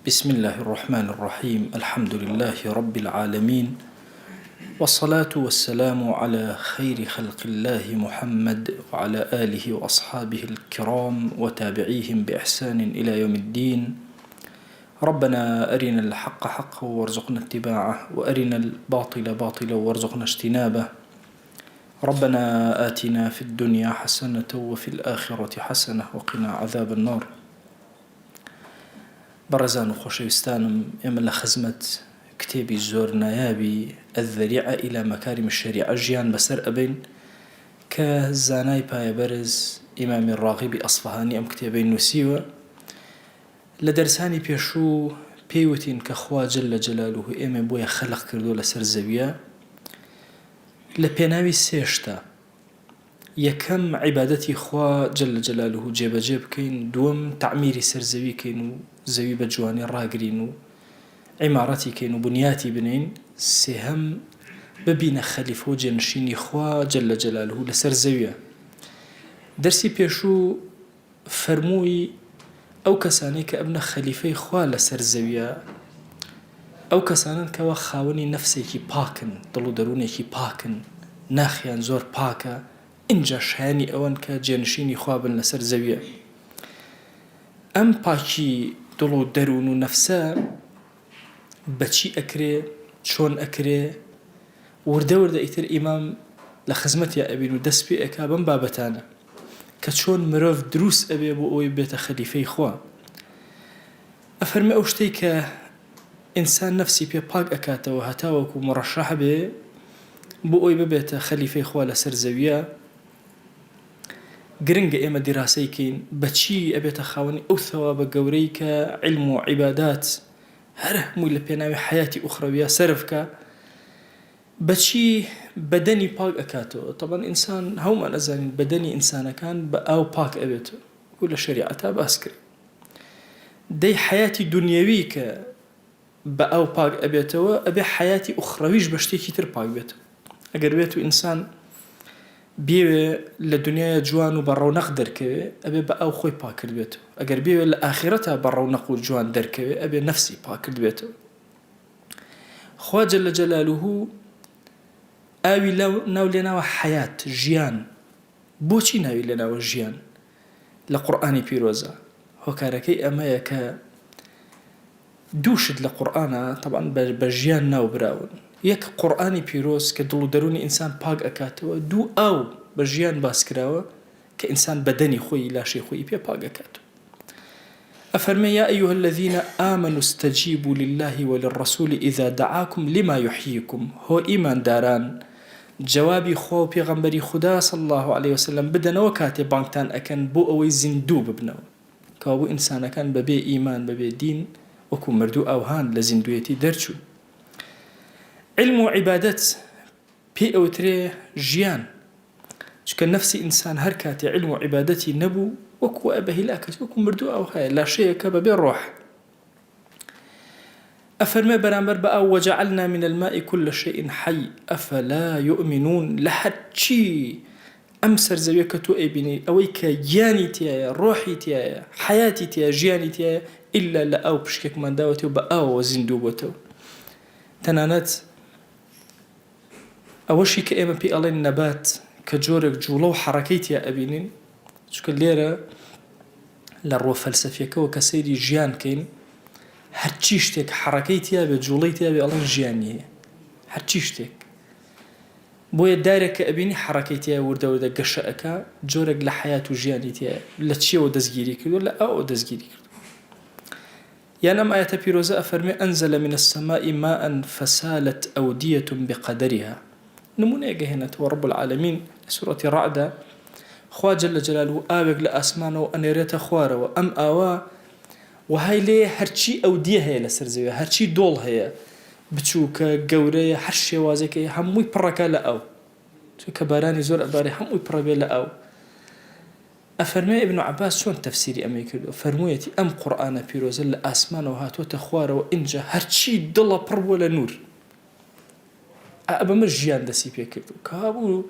بسم الله الرحمن الرحيم الحمد لله رب العالمين والصلاة والسلام على خير خلق الله محمد وعلى آله وأصحابه الكرام وتابعيهم بإحسان إلى يوم الدين. ربنا أرنا الحق حقا وارزقنا اتباعه وأرنا الباطل باطلا وارزقنا اجتنابه. ربنا آتنا في الدنيا حسنة وفي الآخرة حسنة وقنا عذاب النار. بەڕێزان و خۆشەویستانم، ئێمە لە خزمەت کتێبی زۆر نایابی الذەریعە إلى مەکارم الشەریعە ژیان بەسەر ئەبین کە زانای پایەبەرز ئیمامی ڕاغیبی ئەسفەهانی ئەم کتێبەی نووسیوە. لە دەرسانی پێشوو پێیوتین کە خوا جەلە جەلالوه ئێمە بۆیە خەلق کردو لەسەر زەویە لە پێناوی سێشتا. یەکەم عیبادەتی خوا جەلە جەلالوه جێبەجێ بکەین، دووەم تعمیری سەرزەوی کەین و زەوی بە جوانی ڕاگرین و عیمارەتی کەین و بنیاتی بنین، سێهەم ببینە خەلیفە و جێنشینی خوا جەلە جەلالوه لەسەر زەویە. دەرسی پێشوو فەرمووی ئەو کەسانەی کە ئەبنە خەلیفەی خوا لەسەر زەویە ئەو کەسانن کەوە خاوەنی نەفسێکی پاکن، دڵ و دەروونێکی پاکن، ناخیان زۆر پاکە، اینجا شایانی ئەوەن کە جێنشینی خوا بن لەسەر زەویە. ئەم پاکی دڵ و دەروون و نەفسە بەچی ئەکرێ، چۆن ئەکرێ، وردە وردە ئیتر ئیمام لە خزمەتیا ئەبین و دەست پێ ئەکا بەم بابەتانە کە چۆن مرۆڤ دروست ئەبێ بۆ ئەوەی بێتە خەلیفەی خوا. ئەفەرمێ ئەو شتەی کە ئینسان نەفسی پێ پاک ئەکاتەوە هەتاوەکو مڕەشەح بێ بۆ ئەوەی ببێتە خەلیفەی خوا لەسەر زەویە، گرنگە ئێمە دیراسەی کەین بەچی ئەبێتە خاوەنی ئەو ثەوابە گەورەی کە عیلم و عیبادات هەر هەمووی لە پێناوی حەیاتی ئوخرەویە سەرفکە، بەچی بەدەنی پاک ئەکاتەوە. طبعاً ئینسان هەمومان ئەزانین بەدەنی ئینسانەکان بە ئاو پاک ئەبێتەوە و لە شەریعەتا باس کرد. دەی حەیاتی دونیەوی کە بە ئاو پاک ئەبێتەوە ئەبێ حەیاتی ئوخرەویش بە شتێکی تر پاک بێتەوە. ئەگەر بێت و ئینسان بێوێ لە دنیای جوان و بە ڕەونەق دەرکەوێ ئەبێ بە ئاو خۆی پاک کرد بێتەوە. ئەگەر بێوێ لە ئاخرەتا بە ڕەونەق و جوان دەرکەوێ ئەبێ نەفسی پاک کرد بێتەوە. خوا جەلە جەلالوه ئاوی ناو لێناوە حەیات، ژیان. بۆچی ناوی لێناوە ژیان؟ لە قورئانی پیرۆزە هۆکارەکەی ئەمەیە کە دووشت لە قورئانە طبعاً بە ژیان ناو براون. یەک قورئانی پیرۆز کە دڵ و دەروونی ئینسان پاک ئەکاتەوە، دوو ئاو بە ژیان باس کراوە کە ئینسان بەدەنی خۆی لاشەی خۆی پێ پاک ئەکاتەوە. أفرمي يا أيها الذين آمنوا استجيبوا لله وللرسول إذا دعاكم لما يحييكم. هو إيمان داران جوابي خو پیغمبری خدا صلى الله عليه وسلم بدنەوە کاتێ بانگتان ئەکەن بۆ ئەوەی زیندوو ببنەوە، کەوا بۆ ئینسانەکان بەبێ ئیمان بەبێ دین وەکو مردوو ئەوهان لە زیندویەتی دەرچوو. علم و عیبادەت پێ ئەوترێ ژیان، چکە نەفسی ئینسان هەر کاتێ علم و عیبادەتی نەبوو وەکو بەهیلاکەت وەکو مردوو ئەو هەیە لاشەیەکە بەبێ ڕۆح. أفرمي برامبر بقى وجعلنا من الماء كل شيء حي أفلا يؤمنون. لحد شي أمسر زوية كتو أبيني أويك جاني تيايا، روحي تيايا، حياتي تيايا، جاني تيايا، إلا لأو بشكك من داوتي وبأو وزندوبتو. تنانات أوشي كأيما بي ألين نبات كجورك جولو حركيتي أبينين شكل ليرة للرو فلسفية كو كسيري جيان كين هەرچی شتێک حەرەکەی تیا بێ جوڵەی تیا بێ ئەڵێن ژیانیە، هەرچی شتێک. بۆیە دارێک کە ئەبینی حەرەکەی تیا وردە وردە گەشە ئەکا جۆرێک لە حەیات و ژیانی تیا لە چیەوە دەستگیری کردو؟ لە ئەوە دەستگیری کردو. یان ئەم ئایەتە پیرۆزە ئەفەرمێ أنزل من السماء ماء فسالت أودية بقدرها. نمونەیەک هێنێتەوە رب العالمین لە سوورەتی ڕەعدە خوا جەلە جەلالوه ئاوێک لە ئاسمانەوە ئەنێرێتە خوارەوە. ئەم ئاوا وهاي ليه هرچی ئەودیە هەیە لەسەر زەویە، هەرچی دۆڵ هەیە، بچووکە گەورەیە، هەر شێوازێکەیە هەمووی پڕەکە لە ئەو، چونکە بارانی زۆر ئەبارێ هەمووی پڕەبێ لە ئەو. ئەفەرمێ ئیبن عەباس چۆن تەفسیری ئەمەی کردو؟ فەرموویەتی ئەم قورئانە پیرۆزە لە ئاسمانەوە هاتووەتە خوارەوە، ئینجا هەرچی دڵە پڕ بووە لە نور. ئەبەمە ژیان دەسی پێ کردو کابوو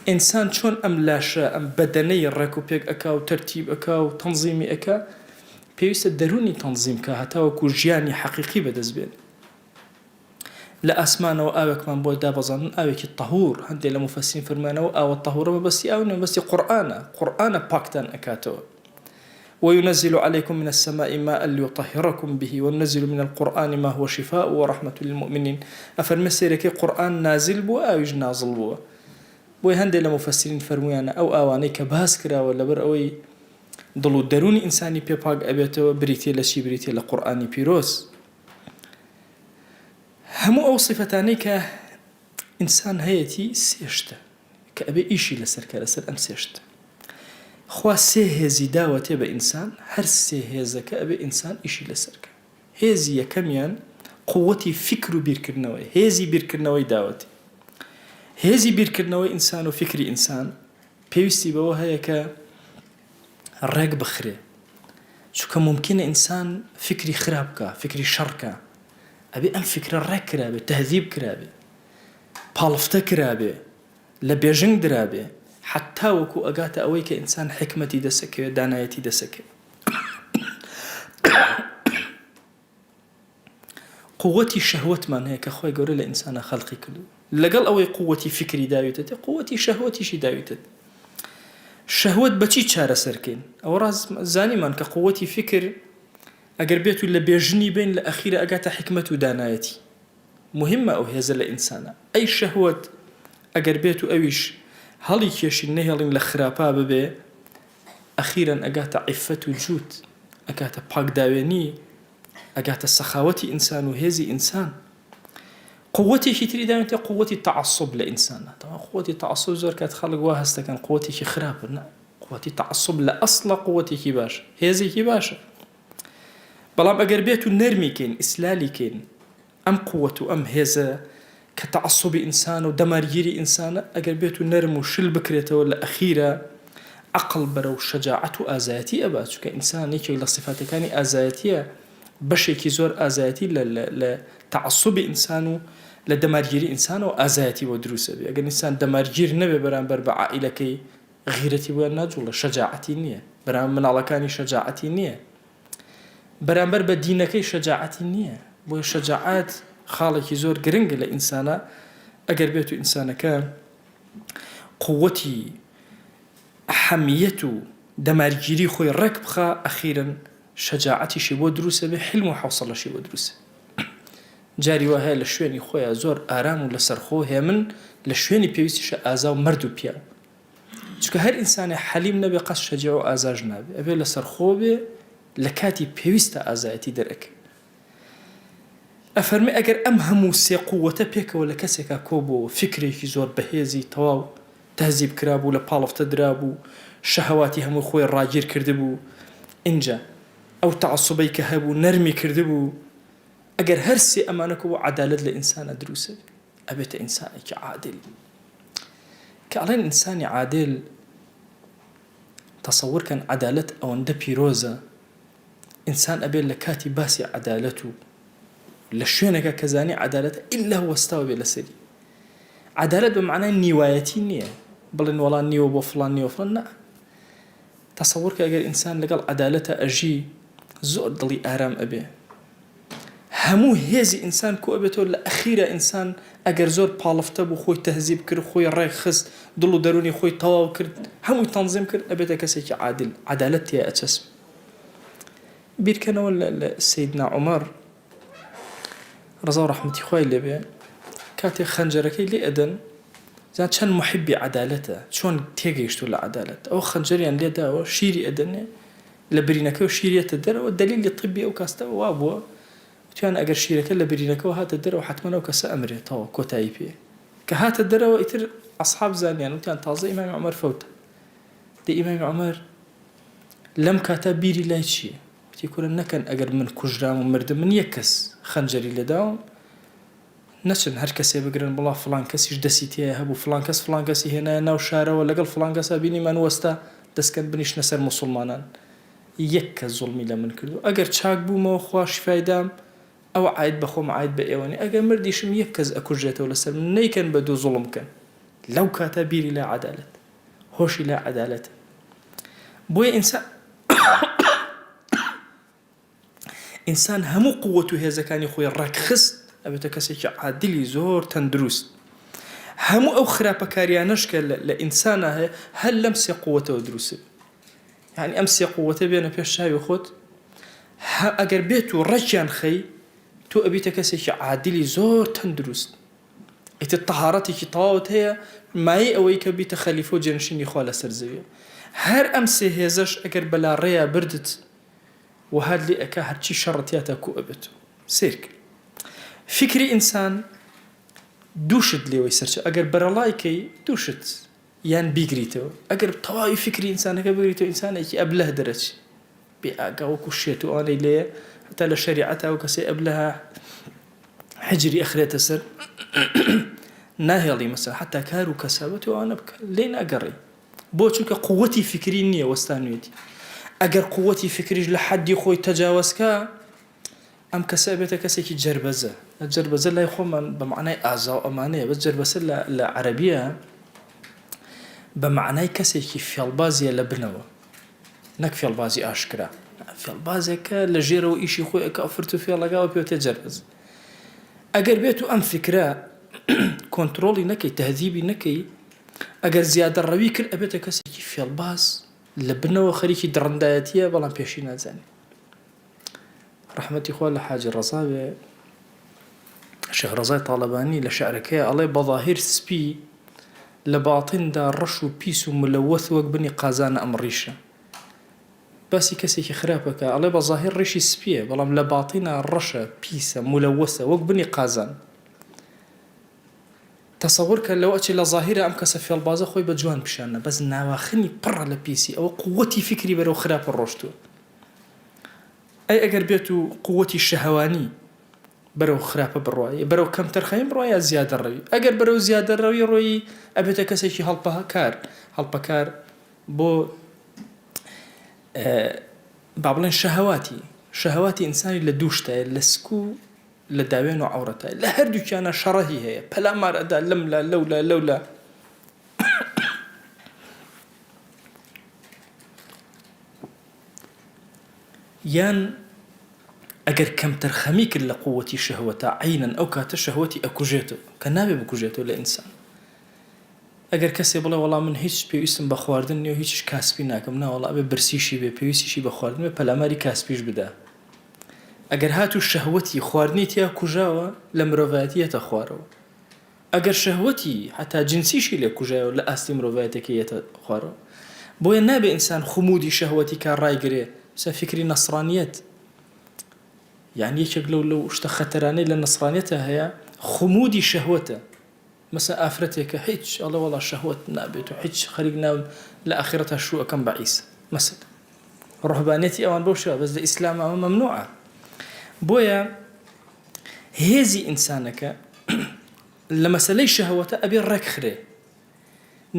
ئینسان چۆن ئەم لاشە ئەم بەدەنەی ڕێک و پێک ئەکا و تەرتیب ئەکا و تەنزیمی ئەکا پێویستە دەرونی تەنزیم کە هەتاوەکو ژیانی حەقیقی بەدەست بێن. لە ئاسمانەوە ئاوێکمان بۆ دابەزانن ئاوێکی تەهور، هەندێک لە مفەسرین فەرمانەوە ئاوە تەهورە مەبەستی ئاو نێ، مەبەستی قورئانە پاکتان ئەکاتەوە. وينزل عليكم من السماء ماء ليطهركم به وننزل من القرآن ما هو شفاء ورحمة للمؤمنين. أفرمي سيرك قرآن نازل بو أويج نازل بو بۆی هەندێک لە مفەسرین فەرموویانە ئەو ئاوانەی کە باس کراوە لەبەر ئەوەی دڵ و دەرونی ئینسانی پێپاک ئەبێتەوە بریتێ لە چی؟ بریتێ لە قورئانی پیرۆز. هەموو ئەو سیفەتانەی کە ئینسان هەیەتی سێشتە کە ئەبێ ئیشی لەسەرکە لەسەر ئەم سێشتە. خوا سێ هێزی داوەتێ بە ئینسان، هەر سێ هێزەکە ئەبێ ئینسان ئیشی لەسەرکە. هێزی یەکەمیان قووەتی فکر و بیرکردنەوەی، هێزی بیرکردنەوەی داوەتی. هێزی بیرکردنەوەی ئینسان و فکری ئینسان پێویستی بەوە هەیە کە ڕێک بخرێ، چونکە ممکنە ئینسان فکری خراپ بکە، فکری شەڕ بکە، ئەبێ ئەم فکرە ڕێک کرابێ، تەهذیب کرابێ، پاڵفتە کرابێ، لە بێژنگ درابێ، حتا وەکو ئەگاتە ئەوەی کە ئینسان حکمەتی دەسەکەوێت، دانایەتی دەسەکەوێت. قووەتی شەهوەتمان هەیە کە خۆی گەورە لە ئینسانە خەڵقی کردو، لەگەڵ ئەوەی قووەتی فکری داوێتێت، قووەتی شەهوەتیشی داوێتێت. شەهوەت بەچی چارەسەرکەین؟ ئەوە ڕاست زانیمان کە قووەتی فکر ئەگەر بێت و لە بێژنی بین لە ئەخیرە ئەگاتە حکمەت و دانایەتی. مهمە ئەو هێزە لە ئینسانە. ئەی شەهوەت ئەگەر بێت و ئەویش هەڵی کێشین نەهێڵین لە خراپا ببێ، ئەخیرەن ئەگاتە عیفەت و جووت، ئەگاتە پاکداوێنی، ئەگاتە سەخاوەتی ئینسان و هێزی ئینسان. قووەتێکی تری داوێتێ قووەتی تەعەسسوب لە ئینسانە. قووەتی تەعەسسوب زۆر کات خەڵک وا هەست دەکەن قووەتێکی خراپە. نا، قووەتی تەعەسسوب لە ئەسڵە قووەتێکی باشە، هێزێکی باشە. بەڵام ئەگەر بێت و نەرمیکەین، ئیسلالیکەین ئەم قووەت و ئەم هێزە کە تەعەسسوبی ئینسانە و دەمارگیری ئینسانە، ئەگەر بێت و نەرم و شل بکرێتەوە لە ئەخیرە عەقڵ بەرەو شەجاعەت و ئازایەتی ئەبات، چونکە ئینسان یەکێک لە صفاتەکانی ئازایەتیە، بەشێکی زۆر ئازایەتی لە تەعەسسوبی ئینسان و لە دەمارگیری ئینسان و ئازایەتی بۆ دروستە بێ. ئەگەر ئینسان دەمارگیر نەبێ بەرامبەر بە عائیلەکەی، غیرەتی بۆیان ناجوڵە، شەجاعەتی نییە، بەرامبەر مناڵەکانی شەجاعەتی نییە، بەرامبەر بە دینەکەی شەجاعەتی نییە. بۆیە شەجاعەت خاڵێکی زۆر گرنگە لە ئینسانە. ئەگەر بێت و ئینسانەکە قووەتی ئەهەمیەت و دەمارگیری خۆی ڕێک بخا، ئەخیرەن شەجاعەتیشی بۆ دروستە بێ، حلم و حەوسەڵەشی بۆ دروستە. جاری وا هەیە لە شوێنی خۆیان زۆر ئارام و لەسەرخۆ هەیە، من لە شوێنی پێویستیشە ئازا و مەرد و پیا، چونکە هەر ئینسانی حەلیم نەبێ قەس شەجاع و ئازاژ نابێ، ئەبێ لەسەرخۆ بێ، لە کاتی پێویستە ئازایەتی دەرەکە. ئەفەرمێ ئەگەر ئەم هەموو سێ قووەتە پێکەوە لە کەسێکا کۆبووە، فکرێکی زۆر بەهێزی تەواو تەهذیب کرابوو، لە پاڵفتە درابوو، شەهەواتی هەموو خۆی ڕاگیر کردبوو، اینجا ئەو تەعەسسوبەی کە هەبوو نەرمی کردبوو، ئەگەر هەر سێ ئەمانەکەوە عەدالەت لە ئینسانە دروستە، ئەبێتە ئینسانێکی عادل. کە ئەڵێن ئینسانی عادل، تەسەوورکەن عەدالەت ئەوەندە پیرۆزە، ئینسان ئەبێت لە کاتی باسی عەدالەت و لە شوێنێکە کە زانی عەدالەتە ئیلا وەستاوە بێ لەسەری. عەدالەت بە معنای نیوایەتی نییە، بڵێن وەڵا نیوە بۆ فڵان نیوە فڵان، نا. تەسەوورکە ئەگەر ئینسان لەگەڵ عەدالەتە ئەژی، زۆر دڵی ئارام ئەبێ. هەموو هێزی ئینسان کۆ ئەبێتەوە، لە ئەخیرە ئینسان ئەگەر زۆر پاڵفتە بوو، خۆی تەهذیب کرد، خۆی ڕێک خست، دڵ و دەرونی خۆی تەواو کرد، هەمووی تەنزیم کرد، ئەبێتە کەسێکی عادل، عەدالەت تێیە ئەچەسب. بیرکەنەوە لە سەیدنا عومەر ڕەزا و ڕەحمەتی خوای لێبێ، کاتێک خەنجەرەکەی لێ ئەدەن، زان چەند محبی عەدالەتە، چۆن تێگەیشتووە لە عەدالەت. ئەو خەنجەریان لێداوە، شیری ئەدەنێ لە برینەکە و شیرێتە دەرەوە، دەلیلی طبی ئەو کاستەوە وا بووە، تویان ئەگەر شیرەکە لە برینەکەەوە هاتە دەرەوە، حتمەن ئەو کەسە ئەمرێتەوە، کۆتایی پێ. کە هاتە دەرەوە، ئیتر ئەسحاب زانیان وتیان تازە ئیمامی عومەر فەوتە. دە ئیمامی عومەر لەم کاتە بیری لای چییە؟ وتی کورە نەکەن ئەگەر من کوژرام و مردم، من یەک کەس خەنجەری لێداوم، نەچن هەر کەسێ بگرن بڵا فڵان کەسیش دەستی تێیە هەبوو، فڵان کەس فڵان کەسی هێنایە ناو شارەوە، لەگەڵ فڵان کەسا بینیمان وەستا دەستکەن بنیشنە سەر موسڵمانان، یەک کەس زوڵمی لە من کردو. ئەگەر چاک بوومەوە خوا شیفای دام، ئەوە عاید بەخۆم عاید بە ئێوەنی، ئەگەر مردیشم یەک کەس ئەکوژێتەوە لەسەر من، نەیکەن بە دوو زوڵم بکەن. لەو کاتە بیری لە عەدالەت، هۆشی لە عەدالەت. بۆیە ئینسان ئینسان هەموو قووەت و هێزەکانی خۆی ڕێکخست ئەبێتە کەسێکی عادلی زۆر تەندروست. هەموو ئەو خراپەکاریانەش کە لە ئینسانە هەیە هەر لەم سێ قووەتەوە دروستە. یعنی ئەم سێ قووەتە بێنە پێش چاوی خۆت، ئەگەر بێت و ڕێکیان خەی تۆ ئەبیتە کەسێکی عادلی زۆر تەندروست. ئیتر تەهارەتێکی تەواوت هەیە مایەی ئەوەی کە بیتە خەلیفە و جێنشینی خوا لەسەر زەویە. هەر ئەم سێ هێزەش ئەگەر بەلا ڕێیا بردت و هەر لێ ئەکا هەرچی شەڕەتیاتە کو ئەبێت. سیرک فکری ئینسان دووشت لێوەی سەرچە ئەگەر بەرەڵایکەی دووشت یان بیگریتەوە. ئەگەر تەواوی فکری ئینسانەکە بگریتەوە ئینسانێکی ئەبلەه دەرەچی بێ ئاگا وەکو شێت و ئانەی لێیە هەتا لە شەریعەتا و کەسێ ئەبلەها حجری ئەخرێتە سەر ناهێڵی مەسەلا حتا کار و کەسابەت و ئەوانە بکە لێ ناگەڕێ بۆ چونکە قووەتی فکری نییە وەستانوێتی. ئەگەر قووەتی فکریش لە حەدی خۆی تەجاوزکە ئەم کەسە بێتە کەسێکی جەربەزە. جەربەزە لای خۆمان بە معنای ئازا و ئەمانەیە، بەس جەربەزە لە عەرەبیە بە معنای کەسێکی فێڵبازیە لە بنەوە، نەک فێڵبازی ئاشکرا. فێڵبازێکە لە ژێرەوە ئیشی خۆی ئەکا فرت و فێڵەکەوە پێوتێ جەربەز. ئەگەر بێت و ئەم فکرە کۆنتڕۆڵی نەکەی تەهذیبی نەکەی، ئەگەر زیادە ڕەوی کرد ئەبێتە کەسێکی فێڵباز لە بنەوە خەریکی دڕندایەتیە بەڵام پێشی نازانێت. ڕەحمەتی خوا لە حاجی ڕەزا بێ، شێخ ڕەزای تاڵەبانی لە شعرەکەیە ئەڵێ بەظاهیر سپی لە باڵتیندا ڕەش و پیس و ملەوەث وەک بنی قازانە ئەم ڕیشە. باسی کەسێکی خراپەکە ئەڵێ بەظاهیر ڕیشی سپیە بەڵام لە باڵتینە ڕەشە پیسە ملەوەثە وەک بنی قازان. تەسەوور کە لەوە ئەچێ لە ظاهیرە ئەم کەسە فێڵبازە خۆی بە جوان پیشانە، بەس ناواخنی پڕە لە پیسی ئەوە قووەتی فکری بەرەو خراپە ڕۆشتووە. ئەی ئەگەر بێت و قووەتی شەهەوانی بەرەو خراپە بڕوایە، بەرەو کەمتەر خەیم بڕوایە زیادە ڕەوی. ئەگەر بەرەو زیادە ڕەوی ڕۆیی ئەبێتە کەسێکی هەڵپەکار بۆ با بڵێن شەهەواتی ئینسانی لە دووشتایە، لە سکو لە داوێن و عەورەتایە. لە هەردووکیانە شەڕەهی هەیە، پەلامار ئەدا لەملا لەولا. یان ئەگەر کەمتەر خەمی کرد لە قووەتی شەهوەتە عینەن ئەو کاتە شەهوەتی ئەکوژێتەوە کە نابێ بکوژێتەوە لە ئینسان. ئەگەر کەسێ بڵێ وەڵام من هیچ پێویستم بە خواردن نییە و هیچ کاسبی ناکەم، ناوەڵا ئەبێ برسیشی بێ پێویستیشی بە خواردن بێ پەلاماری کاسبیش بدا. ئەگەر هاتوو شەهوەتی خواردنی تیا کوژاوە لە مرۆڤایەتیەتە خوارەوە. ئەگەر شەهوەتی حتا جنسیشی لێ کوژایەوە لە ئاستی مرۆڤایەتەکەیەتە خوارەوە. بۆیە نابێ ئینسان خمودی شەهوەتی کا ڕایگرێ مثلا فکری نەسڕانیەت. یعنی یەکێک لەو شتە خەتەرانەی لە نەسڕانیەتە هەیە خمودی شەهوەتە. مثلا ئافرەتێکە هیچ ئەڵێ وەڵا شەهوەت نابێت و هیچ خەریک ناوم لە ئاخرەتە شوو ئەەکەم بە عیسا مثلا. ڕوحبانێتی ئەوان بەو شێوە، بەس لە ئیسلام ئەوە مەمنوعە. بۆیە هێزی ئینسانەکە لە مەسەلەی شەهوەتە ئەبێ ڕێکخرێ،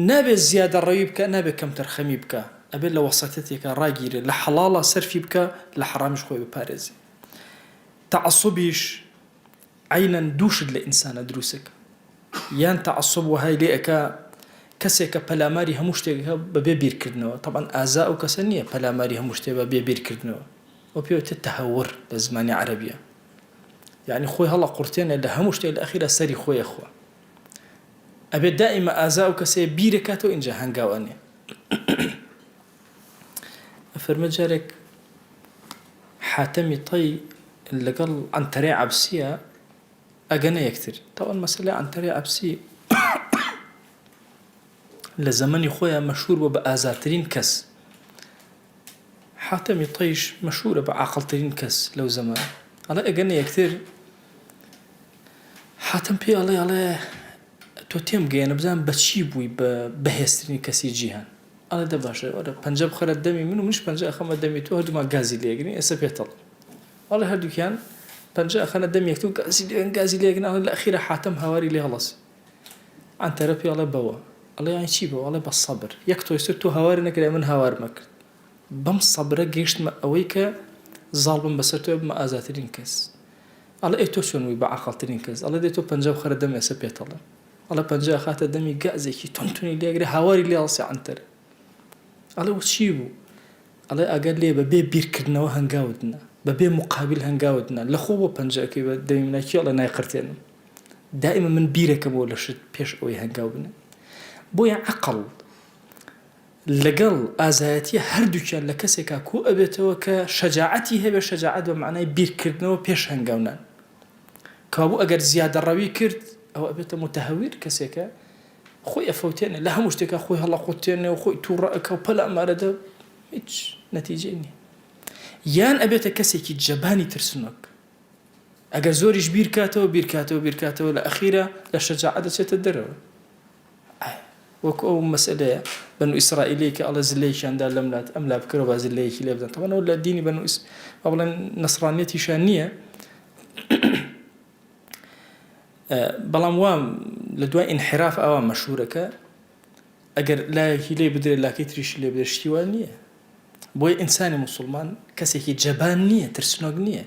نابێت زیادە ڕەوی بکە، نابێت کەمتەر خەمی بکە، ئەبێت لە وەسەتێکە ڕاگیرێ، لە حەڵاڵە سەرفی بکە، لە حەڕامیش خۆی بپارێزی. تەعەسسوبیش عینەن دووشت لە ئینسانە دروستەکە. یان تەعەسسوب وەهای لێ ئەکا کەسێکە پەلاماری هەموو شتێکەکە بەبێ بیرکردنەوە. طبعاً ئازا ئەو کەسە نییە پەلاماری هەموو شتێک بەبێ بیرکردنەوە، ئەو پێوتێت تەهەور لە زمانی عەرەبیە. یعنی خۆی هەڵە قورتێنێ لە هەموو شتێک لە ئەخیرە سەری خۆیە خوا. ئەبێت دائیمە ئازا ئەو کەسەیە بیرەکاتەوە ئینجا هەنگاوانێ. فەرمە جارێک حاتەمی تەی لەگەڵ عنتەرەی عەبسیە ئەگەنە یەکتر. تاوان مەسەلەی عنتەرەی عەبسی لە زەمەنی خۆیان مەشهور بووە بە ئازاترین کەس. حاتەمی تەیش مەشهورە بە عاقڵترین کەس لەو زەمانە. ئەڵێ ئەگەنە یەکتر حاتەم پێ ئەڵێ تۆ تێم گەیەنە بزانم بە چی بووی بە بەهێزترین کەسی جیهان. ئەڵێ دە باشە وەرە پەنجە بخەرە دەمی من و منش پەنجە ئەخەمە دەمی تۆ، هەردوومان گازی لێگرین ئێستا پێتەڵ. ئەڵێ هەردووکیان پەنجە ئەخەنە دەمی یەکتر و گازی لێگرن. ئەڵێ لە ئەخیرە حاتەم هاواری لێ هەڵەسی. عنتەرە پێ ئەڵێ بەوە. ئەڵێ یانی چی بەوە؟ ئەڵێ بە سەبر. یەک تۆیستر تۆ هاواری نەکردی من هاوارمە کرد. بەم سەبرە گەیشتمە ئەوەی کە زاڵ بم بەسەر تۆ بمە ئازاترین کەس. ئەڵێ ئەی تۆ چۆن بووی بە عاقڵترین کەس؟ ئەڵێ دێت تۆ پەنجە بخەرە دەمی ئێستا پێتەڵە. ئەڵێ پەنجە ئەخاتە دەمی گازێکی تونتونی لێگرێ هاواری لێ هەڵسی عنتەرە. ئەڵێ چی بوو؟ ئەڵێ ئەگەر لێ بەبێ بیرکردنەوە هەنگاوت نا بەبێ مقابل هەنگاوتنا لە خۆ بۆ پەنجەکەی بە دەوی مناکیڵە نایقرتێنم دائما من بیرەکەمەوە لە شت پێش ئەوەی هەنگاو بنە بۆیە عەقڵ لەگەڵ ئازایەتیە هەردووکیان لە کەسێکا کۆ ئەبێتەوە کە شەجاعەتی هەبێ شەجاعەت بە معنای بیرکردنەوە پێش هەنگاونان کابوو ئەگەر زیادەڕەوی کرد ئەو ئەبێتە متەهەویر کەسێکە خۆی ئەفەوتێنێ لە هەموو شتێکە خۆی هەڵەقوتێنێ و خۆی تووڕە ئەکە و پەلە ئەمارەدە هیچ نەتیجەی نییە یان ئەبێتە کەسێکی جەبانی ترسنۆک ئەگەر زۆریش بیرکاتەوە لە ئەخیرە لە شەجاعەت دەچێتە دەرەوە وەکو ئەو مەسئلەیە بەنو ئیسرائیلی کە ئەڵە زلەیەکیاندا لەم لات ئەم لا بکەرەوە با زلەیەکی لێ بدەن تەمەنەوە لە دینی بەنو بڵێن نەسڕانیەتیشان نییە بەڵام وام لە دوای ئینحراف ئەوە مەشهورەکە ئەگەر لایەکی لێ بدرێت لاکەی تریشی لێ بدرێت شتیوان نییە بۆیە ئینسانی موسڵمان کەسێکی جەبان نییە ترسنۆک نییە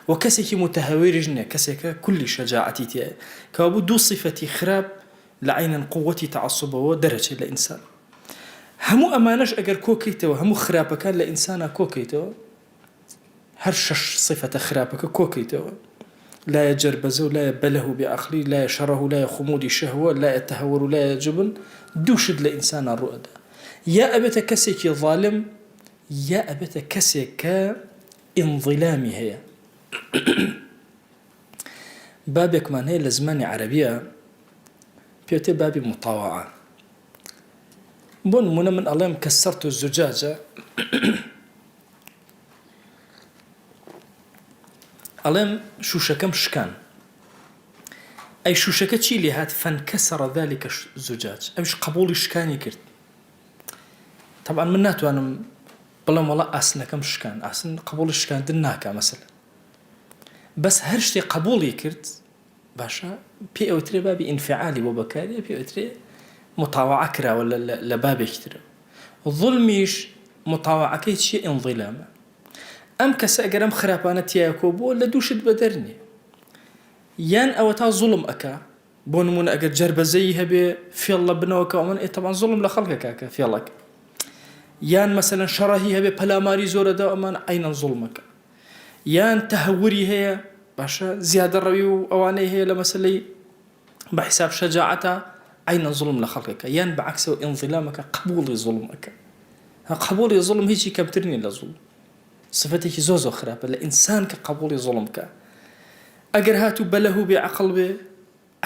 و کەسێکی متەهەویرش نییە کەسێکە کولی شەجاعەتی تایە کەوابوو دوو صیفەتی خراپ لە عینەن قووەتی تەعەسوبەوە دەرەچێت لە ئینسان هەموو ئەمانەش ئەگەر کۆکەیتەوە هەموو خراپەکان لە ئینسانە کۆکەیتەوە هەر شەش صیفەتە خراپەکە کۆکەیتەوە لا يجربز ولا يبله بعقلي لا يشره لا يخمود شهوة لا يتهور ولا يجبن دوشد لإنسان الرؤى يا أبت كسك ظالم يا أبت كسك انظلامي هي بابك من هي لزمان عربية بيوتي بابي مطاوعة بون من الله كسرت الزجاجة ئەڵێم شوشەکەم شکان ئەی شوشەکە چی لێ هات فەنکەسەڕە ذلك الزجاج ئەوش قبوڵی شکانی کرد طبعا من ناتوانم بڵێم وەڵا ئاسنەکەم شکان ئاسن قبوڵی شکاندن ناکا مەسەلەن بەس هەر شتێ قبوڵی کرد باشە پێ ئەوترێ بابی ئینفعالی بۆ بەکارێ پێ ئەوترێ مطاوعە کراوە لە بابێکی ترە ظڵمیش مطاوعەکەی چیە ئینظلامە ئەم کەسە ئەگەر ئەم خراپانە تیایە کۆ بۆ لە دووشت بەدەرنێ یان ئەوە تا زوڵم ئەکا بۆ نمونە ئەگەر جەربەزەی هەبێ فێڵ لە بنەوەکە ئەومن ئێتەبان زوڵم لە خەڵکەکە کە فێڵەکە یان مەسەلەن شەڕەهی هەبێ پەلاماری زۆرەدا ئەمان عینەن زوڵمەکە یان تەهەوری هەیە باشە زیادەڕەوی و ئەوانەی هەیە لە مەسەلەی بە حیساب شەجاعەتە عینەن زوڵم لە خەڵکەکە یان بەعەکسەوە ئینظلامەکە قبوڵی زوڵمەکە قبوڵی زوڵم هیچی کەمتر نیە لە زوڵم صفتێکی زۆ خراپە لە ئینسان کە قبوڵی زوڵم کە ئەگەر هاتوو بەلەهو بێ عەقڵ بێ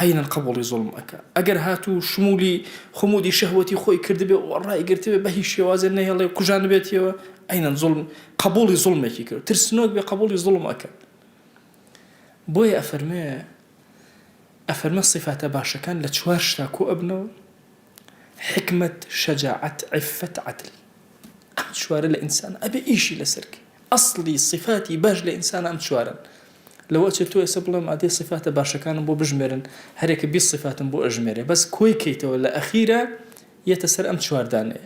عینەن قبوڵی زوڵم ئەکە ئەگەر هاتوو شمولی خمودی شەهوەتی خۆی کردبێ و ڕای گرتبێ بە هیچ شێوازێ نەهێڵێ کوژان بێتەوە عینەن زوڵم قبوڵی زوڵمێکی کرد ترسنۆک بێ قبوڵی زوڵم ئەکە بۆیە ئەفەرمە صفاتە باشەکان لە چوار شتا کۆ ئەبنەوە حکمت شەجاعەت عیفەت عەدل ئەم چوارە لە ئینسان ئەبێ ئیشی لەسەرکە ئەسڵی صفاتی باش لە ئینسان ئەم چوارن لەوە چێت تۆ ئێستا بڵێم ئادێ صفاتە باشەکانم بۆ بژمێرن هەرێکە 20 صفاتم بۆ ئەژمێرێ بەس کۆی کەیتەوە لە ئەخیرە یەتە سەر ئەم چواردانەیە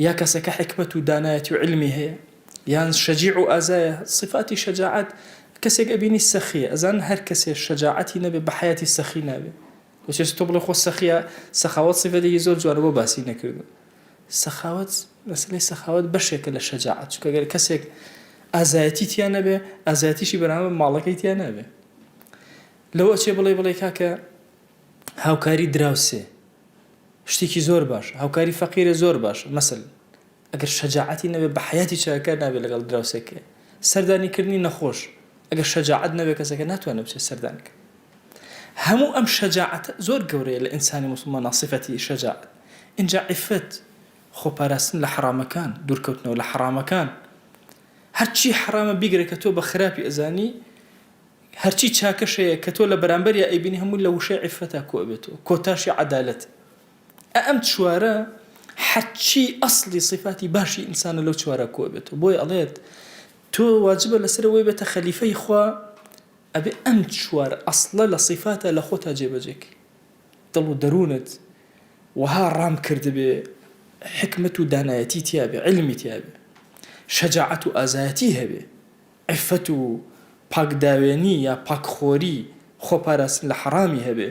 یا کەسەکە حکمت و دانایەتی و علمی هەیە یان شەجیع و ئازایە صفاتی شەجاعەت کەسێک ئەبینی سەخیە ئەزان هەر کەسێ شەجاعەتی نەبێ بە حەیاتی سەخی نابێ وچێت تۆ بڵێ خۆ سەخیە سەخاوەت صفەتێکی زۆر جوانە بۆ باسی نەکردو سەخاوەت مەسەلەی سەخاوەت بەشێکە لە شەجاعەت چونکە ئەگەر کەسێک ئازایەتی تیا نەبێ ئازایەتیشی بەرامبەر ماڵەکەی تیا نابێ لەوە چێ بڵێ کاکە هاوکاری دراوسێ شتێکی زۆر باش هاوکاری فەقیرە زۆر باش مەسەل ئەگەر شەجاعەتی نەبێ بە حەیاتی چاکار نابێ لەگەڵ دراوسێکە سەردانیکردنی نەخۆش ئەگەر شەجاعەت نەبێ کەسەکە ناتوانێت بچێت سەردانکە هەموو ئەم شەجاعەت زۆر گەورەیە لە ئینسانی موسڵمان صفەتی شەجاعەت اینجا عیفەت خۆپاراستن لە حرامەکان دوورکەوتنەوە لە حرامەکان هەرچی حرامە بیگرێ کە تۆ بە خراپی ئەزانی هەرچی چاکەشەیە کە تۆ لە بەرامبەریە ئەیبینی هەموو لە وشەی عیفەتە کۆ ئەبێتەوە کۆتاشی عەدالەت ئەم چوارە هەرچی ئەسڵی صفاتی باشی ئینسانە لەو چوارە کۆ ئەبێتەوە بۆی ئەڵێت تۆ واجبە لەسەرەوەی بێتە خەلیفەی خوا ئەبێ ئەم چوار ئەسڵە لە صفاتە لە خۆتا جێبەجێکی دڵ و دەروونت وها ڕام کردبێ حکمت و دانایەتی تیابێ علمی تیابێ شەجاعەت و ئازایەتی هەبێ عیفەت و پاکداوێنی یا پاکخۆری خۆپاراستن لە حرامی هەبێ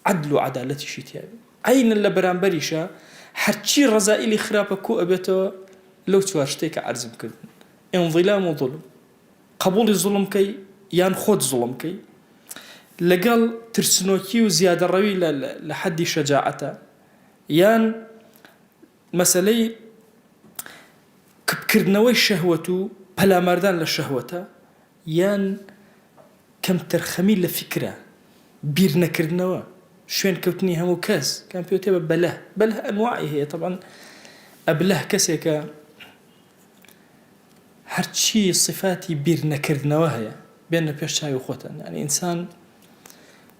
عەدل و عەدالەتیشی تیابێ عینەن لە بەرامبەریشە هەرچی ڕەزائیلی خراپە کۆ ئەبێتەوە لەو چوار شتێکە عەرزم کردن ئینظلام و ظلم قبولی زوڵمکەی یان خۆت زوڵمکەی لەگەڵ ترسنۆکی و زیادەڕەوی لە حەدی شەجاعەتە یان مەسەلەی کردنەوەی شەهوەت و پەلاماردان لە شەهوەتە یان کەم تەرخەمی لە فکرە بیر نەکردنەوە شوێن کەوتنی هەموو کەس کەم پێوتێ بە بەلە ئەنواعی هەیە طبعاً ئەبلە کەسێکە هەرچی صفاتی بیر نەکردنەوە هەیە بێنە پێش چاوی خۆتن یعنی ئینسان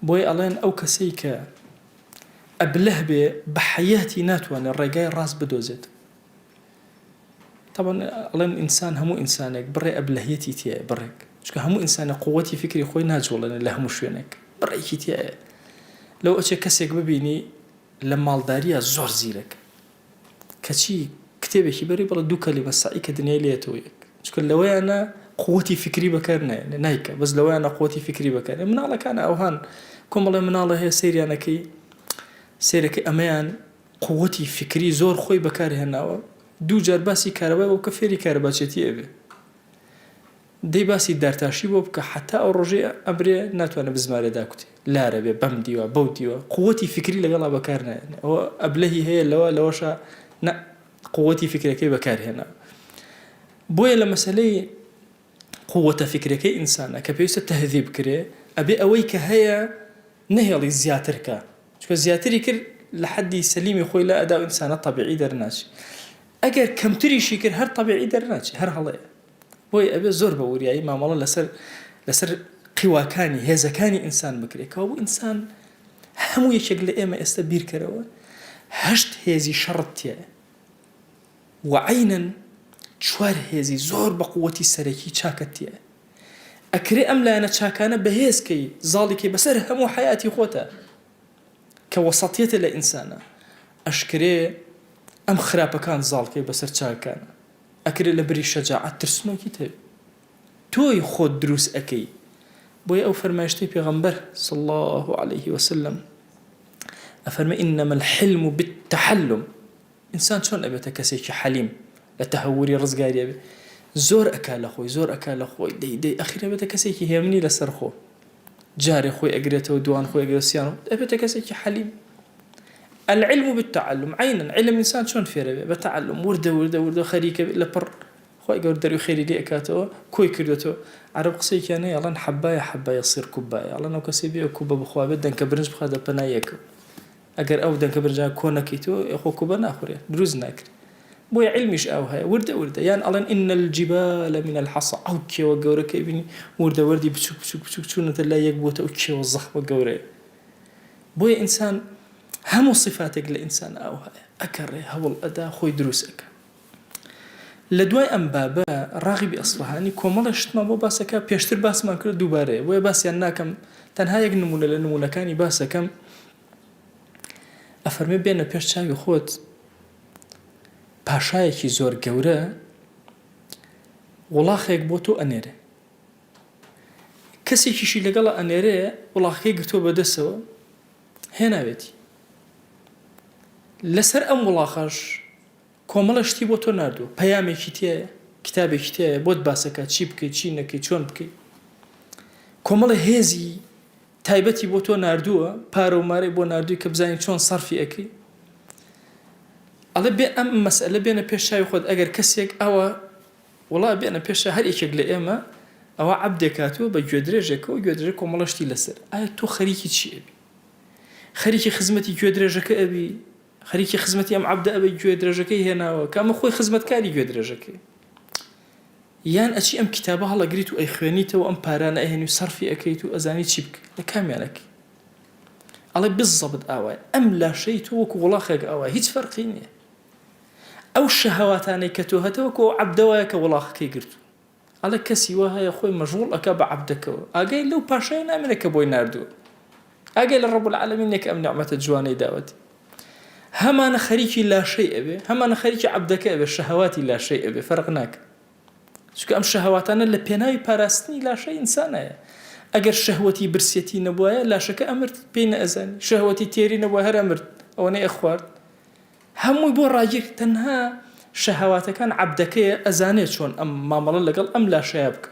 بۆی ئەڵێن ئەو کەسەی کە ئەبلە بێ بە حەیاتی ناتوانێت ڕێگای ڕاست بدۆزێت طبعاً ئەڵێن ئینسان هەموو ئینسانێک بڕێ ئەبلەهیەتی تایە بڕێک چکە هەموو ئینسانە قووەتی فکری خۆی ناجوڵێنێ لە هەموو شوێنێک بڕێکی تایە لەو ئەچێ کەسێک ببینی لە ماڵداریە زۆر زیرەک کەچی کتێبێکی بەری بڵە دوو کەلیمە سعی کە دنیای لێتەوە یەک چکە لەوەیانە قووەتی فکری بەکار نایکە بەس لەوەیانە قووەتی فکری بەکار مناڵەکانە ئەوهان کۆمەڵێ مناڵە هەیە سەیریانەکەی سێرەکەی ئەمەیان قووەتی فکری زۆر خۆی بەکارهێناوە دوو جار باسی کارەبای بۆ کە فێری کارەباچێتی ئەبێ دەی باسی دارتاشی بۆ بکە حتا ئەو ڕۆژێ ئەبرێ ناتوانێت بزمارێ داکوتێ لارە بێ بەم دیوە بەو دیوە قووەتی فکری لەگەڵا بەکار نایێنێ ئەوە ئەبلەهی هەیە لەوەشە قووەتی فکرەکەی بەکارهێنا بۆیە لە مەسەلەی قووەتە فکرەکەی ئینسانە کە پێویستە تەهذیب بکرێ ئەبێ ئەوەی کە هەیە نەهێڵی زیاترکە چکە زیاتری کرد لە حەدی سەلیمی خۆی لە ئەدا ئینسانە طەبیعی دەرناچێ ئەگەر کەمتریشی کرد هەر طەبیعی دەرناچێ هەر هەڵەیە بۆی ئەبێ زۆر بە وریایی مامەڵە لەسەر قیواکانی هێزەکانی ئینسان بکرێت کەوا بوو ئینسان هەموو یەکێک لە ئێمە ئێستا بیرکەرەوە هەشت هێزی شەڕت تایە وعینەن چوار هێزی زۆر بە قووەتی سەرەکی چاکت تایە ئەکرێ ئەم لایەنە چاکانە بەهێزکەی زاڵیکەی بەسەر هەموو حیاتی خۆتە کە وەسەطیەتە لە ئینسانە ئەشکرێ ئەم خراپەکان زاڵکەی بەسەر چاکانە ئەکرێ لە بری شەجاعەت ترسنۆکی تەوێ تۆی خۆت دروست ئەکەی بۆیە ئەو فەرمایشتەی پێغەمبەر صلی الله عليه وسلم ئەفەرمێ ئینەما الحلم بالتحلم ئینسان چۆن ئەبێتە کەسێکی حەلیم لە تەهەوری ڕزگاریە بێ زۆر ئەکا لە خۆی دەی ئەخیرە بێتە کەسێکی هێمنی لەسەر خۆ جارێ خۆی ئەگرێتەوە دوان خۆی ئەگرێت سییان ئەبێتە کەسێکی حەلیم العلم بالتعلم عينا علم إنسان شون فيره بتعلم ورده خريكة لبر خوي قول دري خيري لي أكاتو كوي كردتو عرب قصي كان يلا حباية يصير كوباية يلا نو كسيبي كوبا بخوا بدن كبرنج بخدا بنايك أجر أو دن كبرنج كونا كيتو أخو كوبا ناخوري دروز ناكر بوي علميش أو هاي ورده يعني ألان إن الجبال من الحصى أو كي وجورك ابني وردي بشوك شو نتلا يكبوت أو كي وزخ وجوري بوي إنسان همو صفاتك لإنسان أو أكره هول أدا خوي دروسك لدواي أم بابا راغب أصلهاني كومالا شتما بو باسكا بيشتر باس ما كرد دوباره ويا باس يناكم تنها يقنمون لنمونا كاني باسكم أفرمي بينا بيشتاوي خود باشايكي زور قورا وڵاخێک بۆ تۆ ئەنێرێ کەسێکیشی لەگەڵە ئەنێرێ وڵاخەکەی گرتۆ بەدەستەوە هێناوێتی لەسەر ئەم وڵاخەش کۆمەڵە شتی بۆ تۆ ناردووە پەیامێکی تایە کتابێکی تایە بۆت باسەکە چی بکەیت چی نەکەیت چۆن بکەیت کۆمەڵە هێزی تایبەتی بۆ تۆ ناردووە پارە و مارەی بۆ ناردووی کە بزانین چۆن سەرفی ئەەکەی ئەڵێ بێ ئەم مەسئلە بێنە پێش چاوی خۆت ئەگەر کەسێک ئەوە وڵا بێنە پێش هەر یەکێک لە ئێمە ئەوە عەبدێکاتوە بە گوێدرێژێکەوە گوێدرێژ کۆمەڵەشتی لەسەر ئایا تۆ خەریکی چی ئەبی خەریکی خزمەتی گوێدرێژەکە ئەبی خەریکی خزمەتی ئەم عەبدە ئەبی گوێدرێژەکەی هێناوە کە ئەمە خۆی خزمەتکاری گوێدرێژەکەی یان ئەچی ئەم کتابە هەڵەگریت و ئەی خوێنیتەوە ئەم پارانە ئەهێنی و سەرفی ئەەکەیت و ئەزانی چی بکە لە کامیانەکەی ئەڵێ بالضبط ئاوایە ئەم لاشەی تۆ وەکو وڵاخێک ئاوایە هیچ فەرقی نییە ئەو شەهەواتانەی کە تۆ هەتەوە کە عەبدەوایە کە وڵاخەکەی گرتو ئەڵێ کەسی وا هەیە خۆی مەشغوڵ ئەکا بە عەبدەکەوە ئاگای لەو پاشای نامێنێت کە بۆی ناردووە ئاگای لە ڕەب العالەمینێک ئەم نیعمەتە جوانەی داوەتی هەمانە خەریکی لاشەی ئەبێ هەمانە خەریکی عەبدەکە ئەبێ شەهەواتی لاشەی ئەبێ فەرق ناکە چونکە ئەم شەهەواتانە لە پێناوی پاراستنی لاشەی ئینسانەیە ئەگەر شەهوەتی برسێتی نەبووایە لاشەکە ئەمرد پێی نەئەزانی شەهوەتی تێری نەبووە هەر ئەمرد ئەوە نەی ئەخوارد هەمووی بۆ ڕاگیر تەنها شەهەواتەکان عەبدەکەیە ئەزانێت چۆن ئەم مامەڵە لەگەڵ ئەم لاشەیە بکە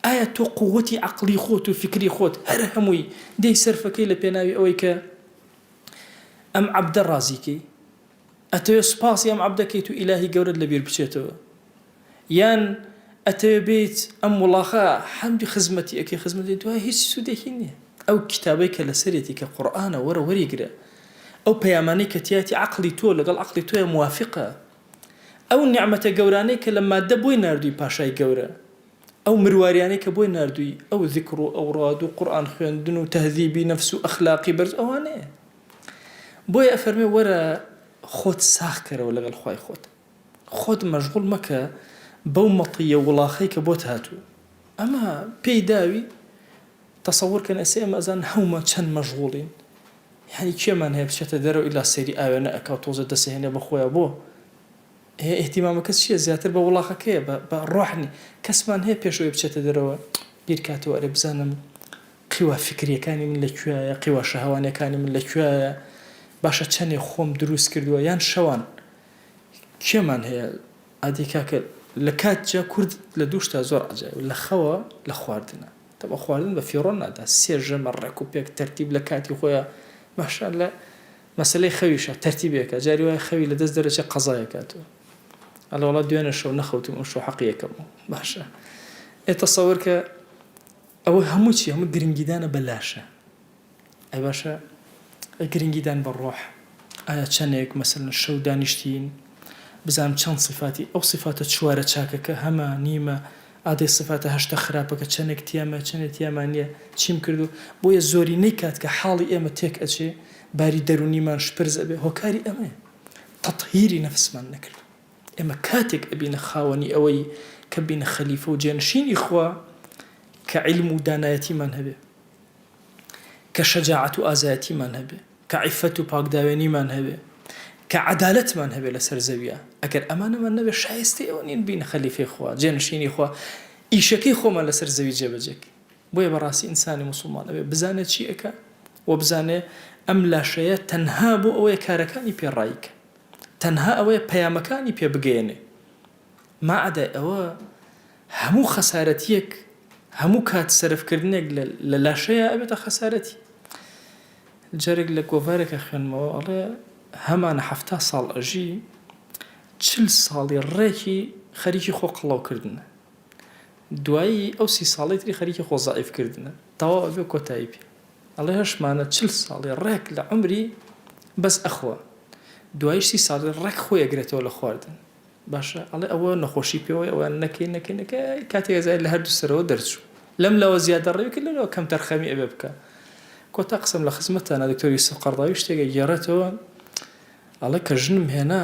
ئایا تۆ قووەتی عەقلی خۆت و فکری خۆت هەر هەمووی دەی سەرفەکەی لە پێناوی ئەوەی کە ئەم عەبدە ڕازیکەی، ئەتەوێ سوپاسی ئەم عەبدەکەیت و ئیلاهی گەورەت لەبیر بچێتەوە، یان ئەتەوێ بێت ئەم وڵاخە حەمدی خزمەتی ئەکەی، خزمەتی دوای هیچ سوودێکی نییە. ئەو کتابەی کە لەسەرێتی کە قورئانە وەرە وەریگرە، ئەو پەیامانەی کە تیاتی عەقلی تۆ لەگەڵ عەقلی تۆیە موافقە، ئەو نیعمەتە گەورانەی کە لە مادە بۆی ناردووی پاشای گەورە، ئەو مرواریانەی کە بۆی ناردووی، ئەو ذیکر و ئەوراد و قورئان خوێندن و تەهذیبی نەفس و ئەخلاقی بەرز ئەوانەیە. بۆیە ئەفەرمێ وەرە خۆت ساخ کەرەوە لەگەڵ خوای خۆت، خۆت مەشغوڵ مەکە بەو مەڵقیە وڵاخەی کە بۆت هاتووە. ئەمە پێی داوی تەسەوڕکەن ئەسێ ئەمە ئەزان هەومە چەند مەشغوڵین، یعنی کێمان هەیە بچێتە دەرەوە ئیلا سەیری ئاوێنە ئەکا تۆزە دەسەهێنێ بەخۆیە بۆ احتیمامەکەس چییە زیاتر بە وڵاخەکەیە بە ڕۆحنی کەسمان هەیە پێشەوەی بچێتە دەرەوە گیر کاتەوە ئەرێ بزانم قیوا فکریەکانی من لەکوێیە، قیوا شەهەوانیەکانی من لەکوێیە، باشە چەندێ خۆم دروست کردووە یان شەوان کێمان هەیە ئادی کاکە لە کاتجا کورد لە دووشتا زۆر عەجایب لە خەوە لە خواردنە تەبە خواردن بە فیڕۆ نادا سێ ژەمە ڕێک و پێک تەرتیب لە کاتی خۆیە باشە لە مەسەلەی خەویشە تەرتیبێکە جاری وایە خەوی لە دەست دەرەچێ قەزایەکاتەوە ئەڵێ وەڵا دوێنێ شەو نەخەوتم ئەو شەو حەقی یەکەم باشە تەسەوەر کە ئەوە هەموو چی هەموو گرنگیدانە بە لاشە ئەی باشە گرنگیدان بە ڕۆح ئایا چەندێک مەسەلەن شەو دانیشتین بزانم چەند صفاتی ئەو صفاتە چوارە چاکەکە هەمە نیمە ئادەی صفاتە هەشتە خراپەکە چەندێک تیامە چەندێک تیامان نییە چیم کردو بۆیە زۆرینەی کات کە حاڵی ئێمە تێک ئەچێ باری دەرونیمان شپرز ئەبێ هۆکاری ئەمەیە تەطهیری نەفسمان نەکرد ئێمە کاتێک ئەبینە خاوەنی ئەوەی کە بینە خەلیفە و جێنشینی خوا کە عیلم و دانایەتیمان هەبێ کە شەجاعەت و ئازایەتیمان هەبێ کە عیفەت و پاکداوێنیمان هەبێ کە عەدالەتمان هەبێ لەسەر زەویە ئەگەر ئەمانەمان نەبێ شایستەی ئەوە نین بینە خەلیفەی خوا جێنشینی خوا ئیشەکەی خۆمان لەسەر زەوی جێبەجێک بۆیە بەڕاستی ئینسانی موسڵمان ئەبێ بزانێت چی ئەکا و بزانێ ئەم لاشەیە تەنها بۆ ئەوەیە کارەکانی پێڕایکە تەنها ئەوەیە پەیامەکانی پێ بگەێنێ ماعەدای ئەوە هەموو خەسارەتیەک هەموو کات سەرفکردنێک لە لاشەیە ئەبێتە خەسارەتی جارێک لە گۆڤارێکە خوێنمەوە ئەڵێ هەمانە 70 ساڵ ئەژی 40 ساڵی ڕێکی خەریکی خۆ قەڵاوکردنە دوایی ئەو 30 ساڵی تری خەریکی خۆ زائیفکردنە تەواو ئەبێ کۆتایی پێ ئەڵێ هەشمانە 40 ساڵی ڕێک لە عمری بەس ئەخوا دوایش 30 ساڵی ڕێک خۆی ئەگرێتەوە لە خواردن باشە ئەڵێ ئەوە نەخۆشی پێوەی ئەوە نەکەی کاتێک زای لە هەردوو سەرەوە دەرچوو لەم لەوە زیادە ڕێوی کرد لەوە کەم تەرخەمی ئەبێ بکە کۆتا قسم لە خزمەتانە دکتۆر یوسف قەرضاوی شتێکە گێڕێتەوە ئەڵێ کە ژنم هێنا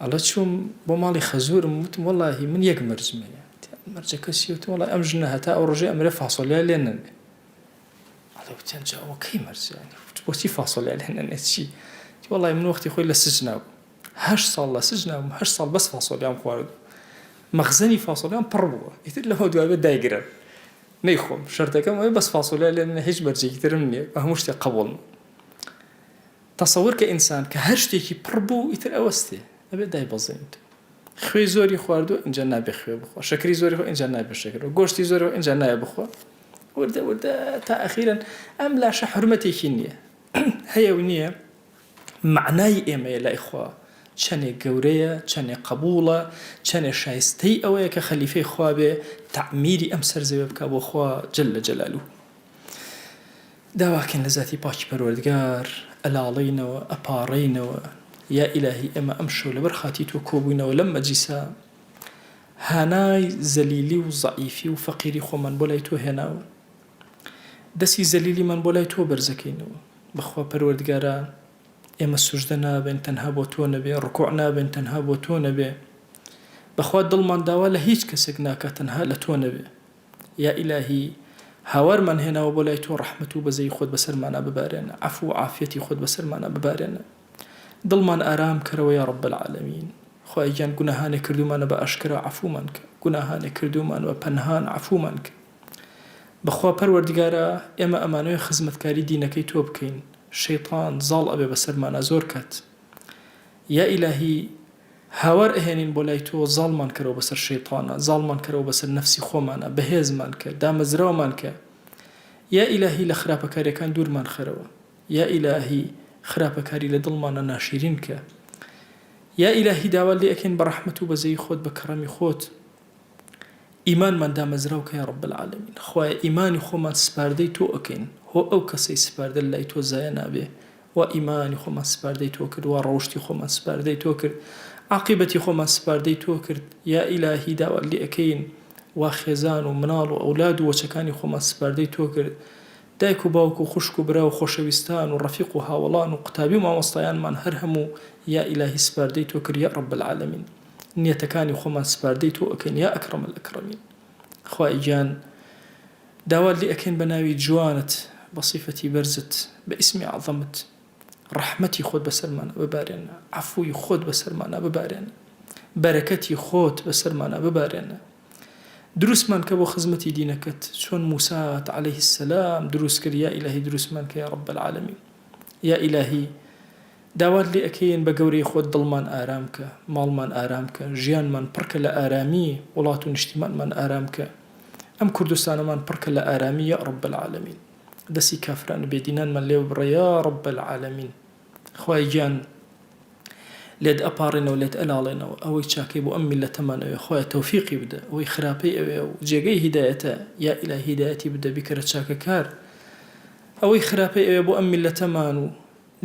ئەڵێ چووم بۆ ماڵی خەزورم وتم وەڵاهی من یەک مەرجمەیە مەرجەکە چی وتم وەڵای ئەم ژنە هەتا ئەو ڕۆژەی ئەمرێ فاسۆلیا لێ نەنێ ئەڵێ وتیان جا ئەوە کەی مەرجانی بۆچی فاسۆلیا لێ نەنێ چی وەڵای من وەختی خۆی لە سجنا بوو 8 ساڵ لە سجنا بووم 8 ساڵ بەس فاسۆلیام خوارد مەخزەنی فاسۆلیام پڕ بووە ئیتر لەمە دوای دایگرن نەیخۆم شەرتەکەم ئەوەی بەس فاسۆلیا لێ نەنێ هیچ مەرجێکی ترم نییە هەموو شتێک قبوڵم تەسەوڕ کە ئینسان کە هەر شتێکی پڕ بوو ئیتر ئەوەستێ ئەبێ دای بەزێنیت خوێی زۆری خواردووە اینجا نابێ خوێ بخوا شەکری زۆری خۆ اینجا نابێ شەکر گۆشتی زۆری اینجا نایە بخوا وردە تا ئەخیرا ئەم لاشە حرمەتێکی نییە هەیە و نییە معنای ئێمەیە لای خوا چەندێک گەورەیە چەندێک قبوڵە چەندێک شایستەی ئەوەیە کە خەلیفەی خوا بێ تەعمیری ئەم سەرزەویە بکە بۆ خوا جەلە جەلالوه داواکەین لە زاتی پاکی پەروەردگار ئەلاڵینەوە ئەپاڕینەوە یا ئیلاهی ئەمە ئەم شەو لەبەر خاتی تۆ کۆبووینەوە لەم مەجلیسە هانای زەلیلی و زەعیفی و فەقیری خۆمان بۆ لای تۆ هێناوە دەستی زەلیلیمان بۆ لای تۆ بەرزەکەینەوە بەخوا پەروەردگارە ئێمە سوژدە نابێن تەنها بۆ تۆ نەبێ ڕکوع نابێن تەنها بۆ تۆ نەبێ بەخوا دڵمان داوا لە هیچ کەسێک ناکات تەنها لە تۆ نەبێ یا ئیلاهی هاوارمان هێناوە بۆ لای تۆ ڕەحمەت و بەزەی خۆت بەسەرمانە ببارێنە عەفو و عافیەتی خۆت بەسەرمانە ببارێنە دڵمان ئارام کەرەوە یا ڕەب العالەمین خوای گیان گوناهانێک کردومانە بە ئاشکرا عەفومان کە گوناهانێک کردومان بە پەنهان عەفومان کە بەخوا پەروەردگارە ئێمە ئەمانەوەی خزمەتکاری دینەکەی تۆ بکەین شەیطان زاڵ ئەبێ بەسەرمانە زۆر کات یا ئیلاهی هاوار ئەهێنین بۆ لای تۆ زاڵمان کەرەوە بەسەر شەیطانە زاڵمان کەرەوە بەسەر نەفسی خۆمانە بەهێزمان کە دامەزراومان کە یا ئیلاهی لە خراپەکاریەکان دوورمان خەرەوە یا ئیلاهی خراپەکاری لە دڵمانە ناشرین کە یا ئیلاهی داوا لێ ئەکەین بە ڕەحمەت و بەزەی خۆت بە کەڕەمی خۆت ئیمانمان دامەزراو کە یا رب العالمین خوایە ئیمانی خۆمان سپاردەی تۆ ئەکەین هۆ ئەو کەسەی سپاردە لای تۆ زایە نابێ و ئیمانی خۆمان سپاردەی تۆ کرد و ڕەوشتی خۆمان سپاردەی تۆ کرد عاقبەتی خۆمان سپاردەی تۆ کرد یا ئیلاهی داوا لێ ئەکەین وا خێزان و مناڵ و ئەولاد و وەچەکانی خۆمان سپاردەی تۆ کرد دایک و باوک و خوشک و برا و خۆشەویستان و ڕەفیق و هاوڵان و قوتابی و مامۆستایانمان هەر هەموو یا ئیلاهی سپاردەی تۆ کرد یا رب العالمین نیەتەکانی خۆمان سپاردەی تۆ ئەکەین یا ئەکرەم الئەکرەمین خوای گیان داوا لێ ئەکەین بە ناوی جوانت بە صیفەتی بەرزت بە ئیسمی عەظەمت ڕەحمەتی خۆت بەسەرمانە ببارێنە عەفوی خۆت بەسەرمانە ببارێنە بەرەکەتی خۆت بەسەرمانە ببارێنە دروستمان کە بۆ خزمەتی دینەکەت چۆن موسات عەلەیه السەلام دروست کرد یا ئیلاهی دروستمان کە یا رب العالمین یا ئیلاهی داوات لێ ئەکەین بە گەورەی خۆت دڵمان ئارام کە ماڵمان ئارام کە ژیانمان پڕکە لە ئارامی وڵات و نیشتیمانمان ئارام کە ئەم کوردستانەمان پڕکە لە ئارامی یا رب العالمین دەستی کافران بێدینانمان لێ بڕە یا رب العالمین خوای گیان لێت ئەپاڕێنەوە لێت ئەلاڵێنەوە ئەوەی چاکەی بۆ ئەم میلەتەمان ئەوێ خۆی تەوفیقی بدە ئەوەی خراپەی ئەوێ و جێگەی هیدایەتە یا ئیلاهی هیدایەتی بدە بیکەرە چاکەکار ئەوەی خراپەی ئەوێ بۆ ئەم میلەتەمان و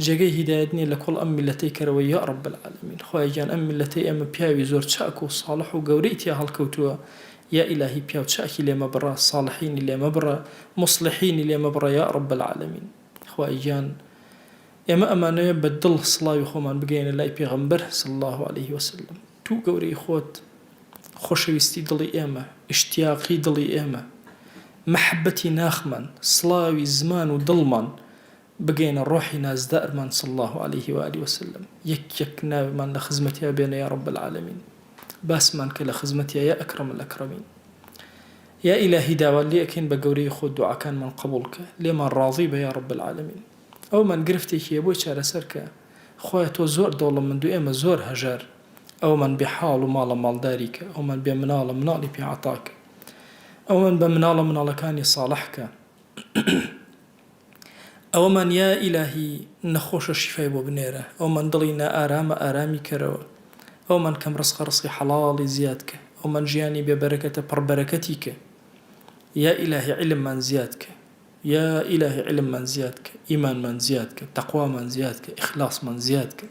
جێگەی هیدایەت نیە لە کۆڵ ئەم میلەتەی کەرەوە یا رب العالمین خوای گیان ئەم میلەتەی ئێمە پیاوی زۆر چاک و ساڵح و گەورەی تیا هەڵکەوتووە یا ئیلاهی پیاو چاکی لێمە بڕە ساڵحینی لێمە بڕە مصلحینی لێمە بڕە یا رب العالمین خوای گیان ئێمە ئەمانەیە بە دڵ سڵاوی خۆمان بگەینە لای پێغەمبەر صلی الله عليه وسلم تو گەورەی خۆت خۆشەویستی دڵی ئێمە ئیشتیاقی دڵی ئێمە محبەتی ناخمان سڵاوی زمان و دڵمان بگەینە ڕۆحی نازدارمان صلی الله عليه وآله وسلم یەک ناومان لە خزمەتیا بێنە یا رب العالمین باسمان کە لە خزمەتیا یا ئەکرەم الئەکرەمین یا ئیلاهی داوا لێ ئەکەین بە گەورەی خۆت دوعاکانمان قبوڵ کە لێمان ڕاضی بە یا رب العالمین ئەومان گرفتێکیە بۆی چارەسەر کە خۆیە تۆ زۆر دەوڵەمەند و ئێمە زۆر هەژار ئەومان بێ حاڵ و ماڵە ماڵداری کە ئەومان بێ مناڵە مناڵی پێ عەتاکە ئەومان بە مناڵە مناڵەکانی ساڵح کە ئەومان یا ئیلاهی نەخۆشە شیفای بۆ بنێرە ئەومان دڵی نائارامە ئارامی کەرەوە ئەومان کەم ڕزقی حەڵاڵی زیاد کە ئەومان ژیانی بێبەرەکەتە پڕبەرەکەتی کە یا ئیلاهی علممان زیاد کە یا ئیلاهی علممان زیاد کە ئیمانمان زیاد کە تەقوامان زیاد کە ئیخلاسمان زیاد کە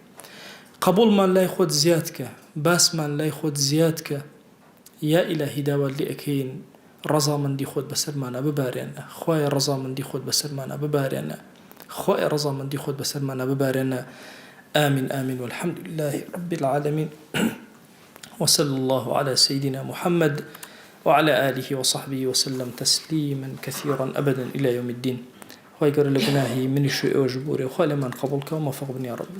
قبوڵمان لای خۆت زیاد کە باسمان لای خۆت زیاد کە یا ئیلاهی داوا لێ ئەکەین ڕەزامەندی خۆت بەسەرمانە ببارێنە خوایە ڕەزامەندی خۆت بەسەرمانە ببارێنە خوایە ڕەزامەندی خۆت بەسەرمانە ببارێنە آمين آمين والحمد لله رب العالمين وصلى الله على سيدنا محمد وعلى آله وصحبه وسلم تسليما كثيرا أبدا إلى يوم الدين ويقول لبناهي من الشيء وجبوره وخالي من قبولك وموفق بني يا رب